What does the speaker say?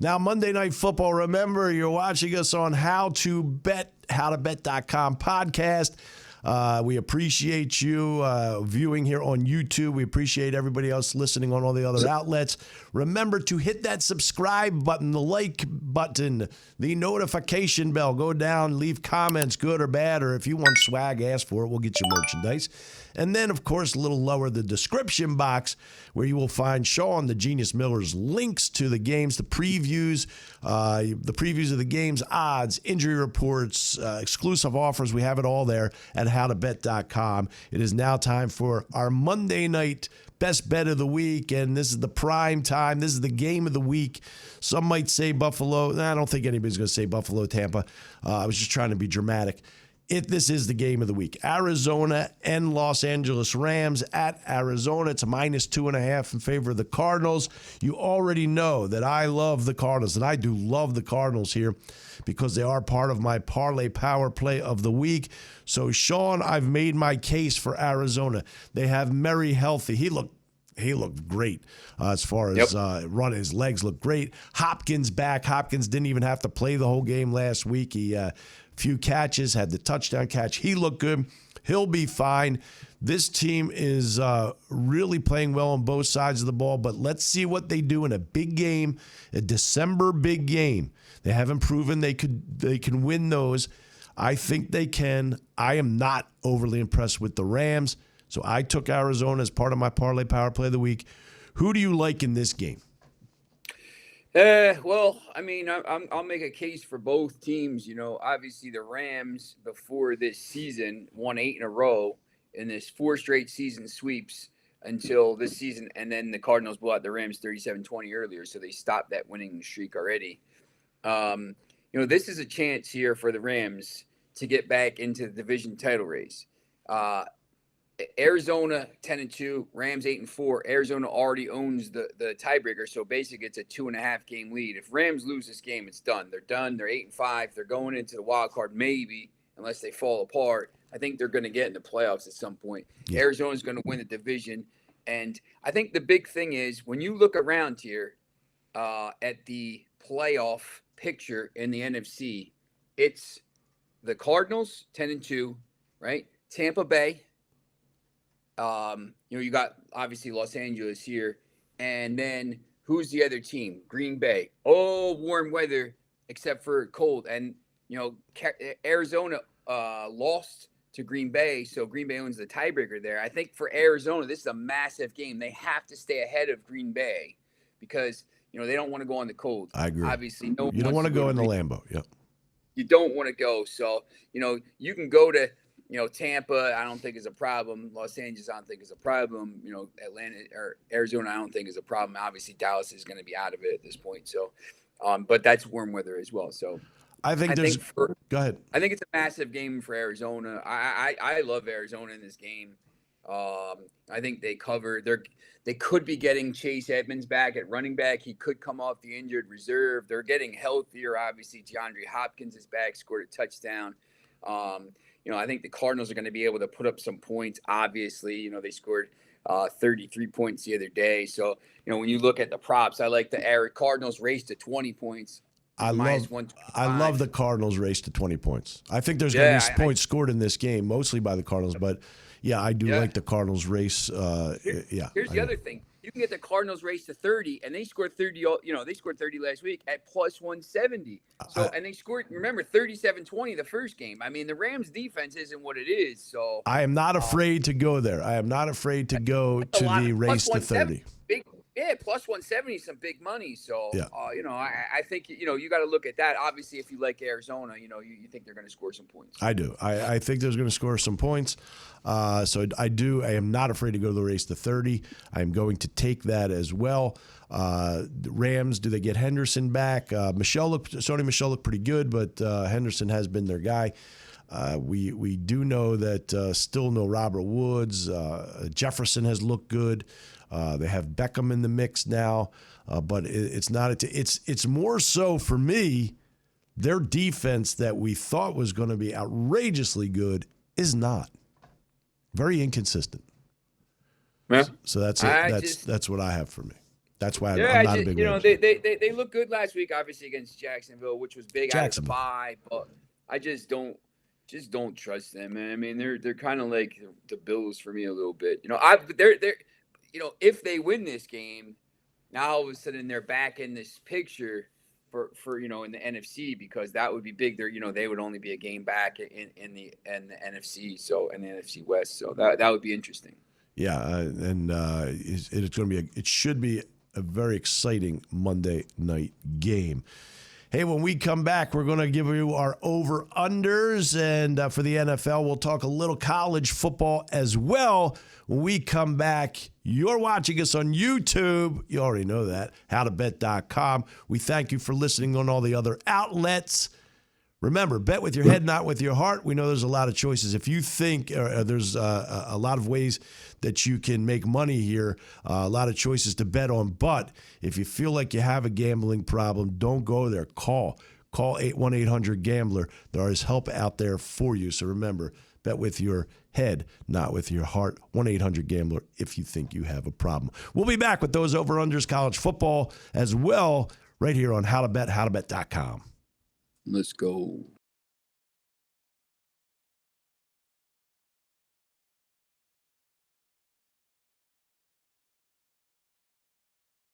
Now, Monday Night Football, remember, you're watching us on HowToBet.com podcast. We appreciate you viewing here on YouTube. We appreciate everybody else listening on all the other outlets. Remember to hit that subscribe button, the like button, the notification bell. Go down, leave comments, good or bad, or if you want swag, ask for it. We'll get you merchandise. And then, of course, a little lower, the description box where you will find Sean, the Genius Miller's links to the games, the previews of the games, odds, injury reports, exclusive offers. We have it all there at HowToBet.com. It is now time for our Monday night best bet of the week, and this is the prime time. This is the game of the week. Some might say Buffalo. I don't think anybody's going to say Buffalo, Tampa. I was just trying to be dramatic. This is the game of the week. Arizona and Los Angeles Rams at Arizona. It's a -2.5 in favor of the Cardinals. You already know that I love the Cardinals, and I do love the Cardinals here because they are part of my parlay power play of the week. So, Sean, I've made my case for Arizona. They have Murray healthy. He looked great as far as running. His legs look great. Hopkins back. Hopkins didn't even have to play the whole game last week. He few catches, had the touchdown catch. He looked good. He'll be fine. This team is really playing well on both sides of the ball, but let's see what they do in a big game, a December big game. They haven't proven they can win those. I think they can. I am not overly impressed with the Rams, so I took Arizona as part of my parlay power play of the week. Who do you like in this game? Well, I mean, I'll make a case for both teams. You know, obviously the Rams before this season won 8 in a row in this 4 straight season sweeps until this season. And then the Cardinals blew out the Rams 37-20 earlier. So they stopped that winning streak already. You know, this is a chance here for the Rams to get back into the division title race. Arizona 10-2, Rams 8-4. Arizona already owns the tiebreaker, so basically it's a 2.5 game lead. If Rams lose this game, it's done. They're done. They're 8-5. They're going into the wild card, maybe, unless they fall apart. I think they're going to get in the playoffs at some point. Yeah. Arizona's going to win the division, and I think the big thing is when you look around here at the playoff picture in the NFC, it's the Cardinals 10-2, right? Tampa Bay. You know, you got obviously Los Angeles here, and then who's the other team? Green Bay. Oh, warm weather, except for cold. And, you know, Arizona lost to Green Bay, so Green Bay owns the tiebreaker there. I think for Arizona, this is a massive game. They have to stay ahead of Green Bay because, you know, they don't want to go on the cold. I agree. Obviously, no one you don't want to go in the Lambeau. Yep. You don't want to go. So, you know, you can go to, you know, Tampa, I don't think is a problem. Los Angeles, I don't think is a problem. You know, Atlanta or Arizona, I don't think is a problem. Obviously, Dallas is going to be out of it at this point. So, but that's warm weather as well. So, go ahead. I think it's a massive game for Arizona. I love Arizona in this game. I think they cover. They could be getting Chase Edmonds back at running back. He could come off the injured reserve. They're getting healthier. Obviously, DeAndre Hopkins is back, scored a touchdown. You know, I think the Cardinals are going to be able to put up some points. Obviously, you know, they scored 33 points the other day. So, you know, when you look at the props, I like the Cardinals race to 20 points. I love the Cardinals race to 20 points. I think there's going to be points scored in this game, mostly by the Cardinals. But, yeah, I do like the Cardinals race. Here's the other thing. You can get the Cardinals race to 30, and they scored 30. You know, they scored 30 last week at plus 170. So, and they scored. Remember, 37-20 the first game. I mean, the Rams' defense isn't what it is. So I am not afraid to go there. I am not afraid to go to the race to 30. Plus 170 is some big money. So, yeah. You know, I think, you know, you got to look at that. Obviously, if you like Arizona, you know, you think they're going to score some points. I do. I think they're going to score some points. So I am not afraid to go to the race to 30. I'm going to take that as well. The Rams, do they get Henderson back? Sony Michel looked pretty good, but Henderson has been their guy. We do know that still no Robert Woods. Jefferson has looked good. They have Beckham in the mix now, but it's not. It's more so for me. Their defense that we thought was going to be outrageously good is not. Very inconsistent. Yeah. So that's what I have for me. That's why Yeah, I'm not a big you know, Rams. they look good last week, obviously against Jacksonville, which was big out of the Jacksonville. bye. But I just don't trust them, man. I mean, they're kind of like the Bills for me a little bit. You know, they're you know, if they win this game, now all of a sudden they're back in this picture for you know in the NFC, because that would be big. They're, you know, they would only be a game back in the NFC, so in the NFC West. So that would be interesting. Yeah, and it's going to be it should be a very exciting Monday night game. Hey, when we come back, we're going to give you our over-unders, and for the NFL, we'll talk a little college football as well. When we come back, you're watching us on YouTube. You already know that, HowToBet.com. We thank you for listening on all the other outlets. Remember, bet with your head, not with your heart. We know there's a lot of choices. If you think there's a lot of ways that you can make money here, a lot of choices to bet on. But if you feel like you have a gambling problem, don't go there. Call 1-800-GAMBLER. There is help out there for you. So remember, bet with your head, not with your heart. 1-800-GAMBLER if you think you have a problem. We'll be back with those over-unders, college football as well, right here on HowToBet, HowToBet.com. Let's go.